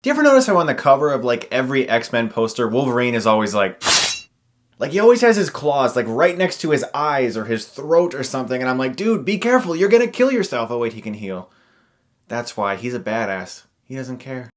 Do you ever notice how on the cover of like every X-Men poster, Wolverine is always like he always has his claws like right next to his eyes or his throat or something, and I'm like, dude, be careful, you're gonna kill yourself. Oh wait, he can heal. That's why he's a badass. He doesn't care.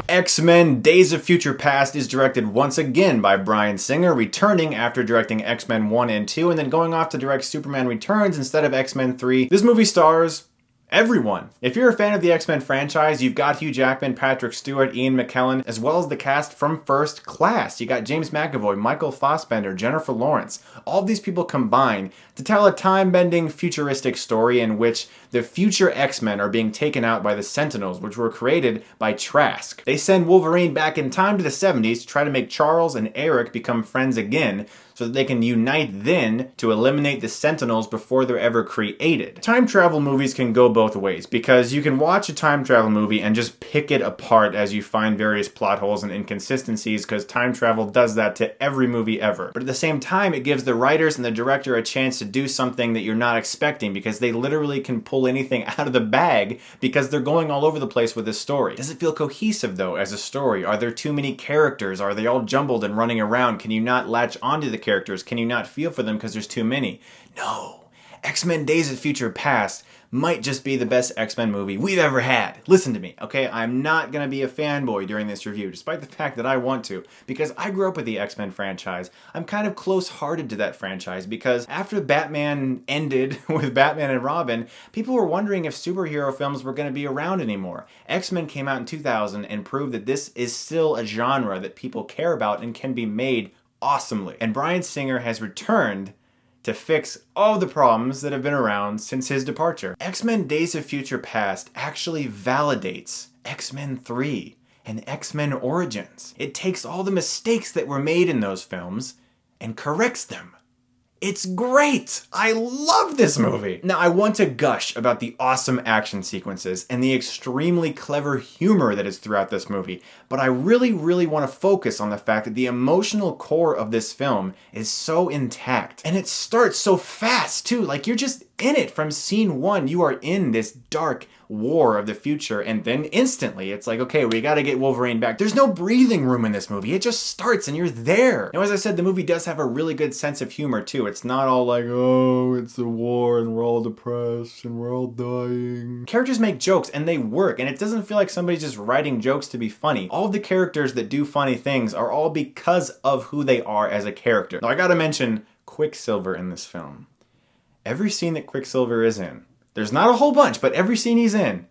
X-Men Days of Future Past is directed once again by Bryan Singer, returning after directing X-Men 1 and 2 and then going off to direct Superman Returns instead of X-Men 3. This movie stars everyone. If you're a fan of the X-Men franchise, you've got Hugh Jackman, Patrick Stewart, Ian McKellen, as well as the cast from First Class. You got James McAvoy, Michael Fassbender, Jennifer Lawrence. All of these people combine to tell a time-bending, futuristic story in which the future X-Men are being taken out by the Sentinels, which were created by Trask. They send Wolverine back in time to the 70s to try to make Charles and Eric become friends again, so that they can unite then to eliminate the Sentinels before they're ever created. Time travel movies can go both ways, because you can watch a time travel movie and just pick it apart as you find various plot holes and inconsistencies, because time travel does that to every movie ever. But at the same time, it gives the writers and the director a chance to do something that you're not expecting, because they literally can pull anything out of the bag because they're going all over the place with this story. Does it feel cohesive though as a story? Are there too many characters? Are they all jumbled and running around? Can you not latch onto the characters? Can you not feel for them because there's too many? No. X-Men Days of Future Past might just be the best X-Men movie we've ever had. Listen to me, okay? I'm not gonna be a fanboy during this review, despite the fact that I want to, because I grew up with the X-Men franchise. I'm kind of close-hearted to that franchise, because after Batman ended with Batman and Robin, people were wondering if superhero films were gonna be around anymore. X-Men came out in 2000 and proved that this is still a genre that people care about and can be made awesomely. And Bryan Singer has returned to fix all the problems that have been around since his departure. X-Men Days of Future Past actually validates X-Men 3 and X-Men Origins. It takes all the mistakes that were made in those films and corrects them. It's great! I love this movie! Now, I want to gush about the awesome action sequences and the extremely clever humor that is throughout this movie, but I really want to focus on the fact that the emotional core of this film is so intact. And it starts so fast, too. Like, you're just in it from scene one. You are in this dark war of the future, and then instantly it's like, okay, we gotta get Wolverine back. There's no breathing room in this movie. It just starts and you're there. Now, as I said, the movie does have a really good sense of humor too. It's not all like, oh, it's a war and we're all depressed and we're all dying. Characters make jokes and they work, and it doesn't feel like somebody's just writing jokes to be funny. All of the characters that do funny things are all because of who they are as a character. Now, I gotta mention Quicksilver in this film. Every scene that Quicksilver is in, there's not a whole bunch, but every scene he's in,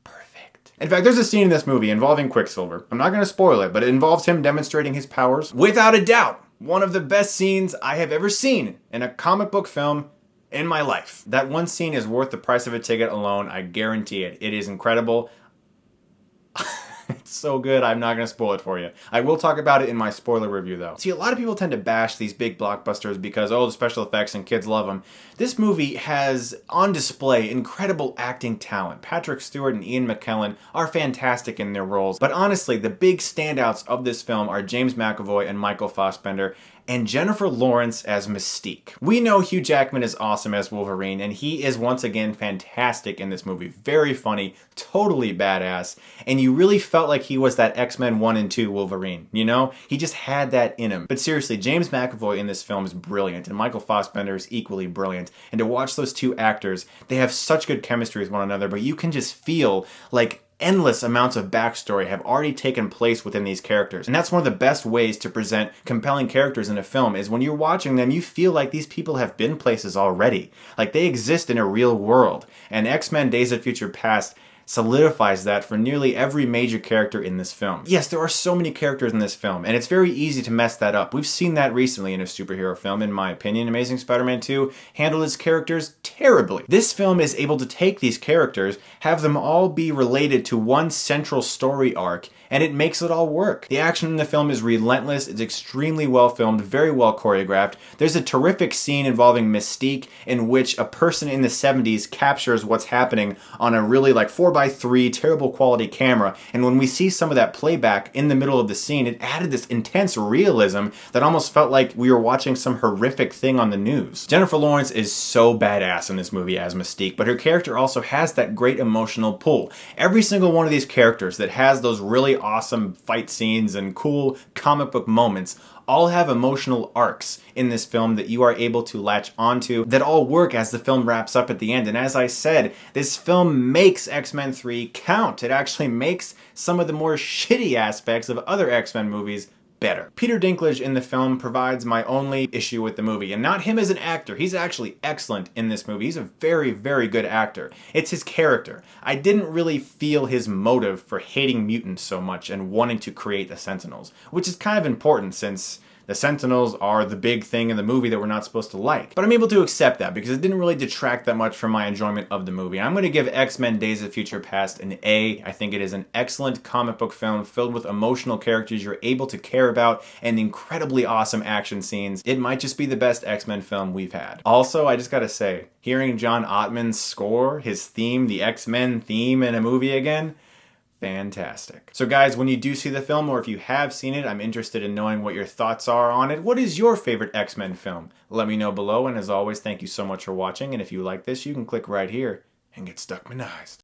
perfect. In fact, there's a scene in this movie involving Quicksilver. I'm not going to spoil it, but it involves him demonstrating his powers. Without a doubt, one of the best scenes I have ever seen in a comic book film in my life. That one scene is worth the price of a ticket alone. I guarantee it. It is incredible. It's so good, I'm not going to spoil it for you. I will talk about it in my spoiler review, though. See, a lot of people tend to bash these big blockbusters because, oh, the special effects and kids love them. This movie has on display incredible acting talent. Patrick Stewart and Ian McKellen are fantastic in their roles. But honestly, the big standouts of this film are James McAvoy and Michael Fassbender, and Jennifer Lawrence as Mystique. We know Hugh Jackman is awesome as Wolverine, and he is once again fantastic in this movie. Very funny, totally badass, and you really felt like he was that X-Men 1 and 2 Wolverine, you know? He just had that in him. But seriously, James McAvoy in this film is brilliant, and Michael Fassbender is equally brilliant. And to watch those two actors, they have such good chemistry with one another, but you can just feel like endless amounts of backstory have already taken place within these characters. And that's one of the best ways to present compelling characters in a film, is when you're watching them, you feel like these people have been places already. Like they exist in a real world. And X-Men Days of Future Past solidifies that for nearly every major character in this film. Yes, there are so many characters in this film, and it's very easy to mess that up. We've seen that recently in a superhero film, in my opinion. Amazing Spider-Man 2 handled its characters terribly. This film is able to take these characters, have them all be related to one central story arc, and it makes it all work. The action in the film is relentless, it's extremely well filmed, very well choreographed. There's a terrific scene involving Mystique in which a person in the 70s captures what's happening on a really like 4x 4:3 terrible quality camera, and when we see some of that playback in the middle of the scene, it added this intense realism that almost felt like we were watching some horrific thing on the news. Jennifer Lawrence is so badass in this movie as Mystique, but her character also has that great emotional pull. Every single one of these characters that has those really awesome fight scenes and cool comic book moments all have emotional arcs in this film that you are able to latch onto that all work as the film wraps up at the end. And as I said, this film makes X-Men 3 count. It actually makes some of the more shitty aspects of other X-Men movies better. Peter Dinklage in the film provides my only issue with the movie, and not him as an actor. He's actually excellent in this movie. He's a very, very good actor. It's his character. I didn't really feel his motive for hating mutants so much and wanting to create the Sentinels, which is kind of important since the Sentinels are the big thing in the movie that we're not supposed to like. But I'm able to accept that because it didn't really detract that much from my enjoyment of the movie. I'm going to give X-Men Days of Future Past an A. I think it is an excellent comic book film filled with emotional characters you're able to care about and incredibly awesome action scenes. It might just be the best X-Men film we've had. Also, I just gotta say, hearing John Ottman's score, his theme, the X-Men theme in a movie again, fantastic. So guys, when you do see the film, or if you have seen it, I'm interested in knowing what your thoughts are on it. What is your favorite X-Men film? Let me know below, and as always, thank you so much for watching, and if you like this, you can click right here and get Stuckmanized.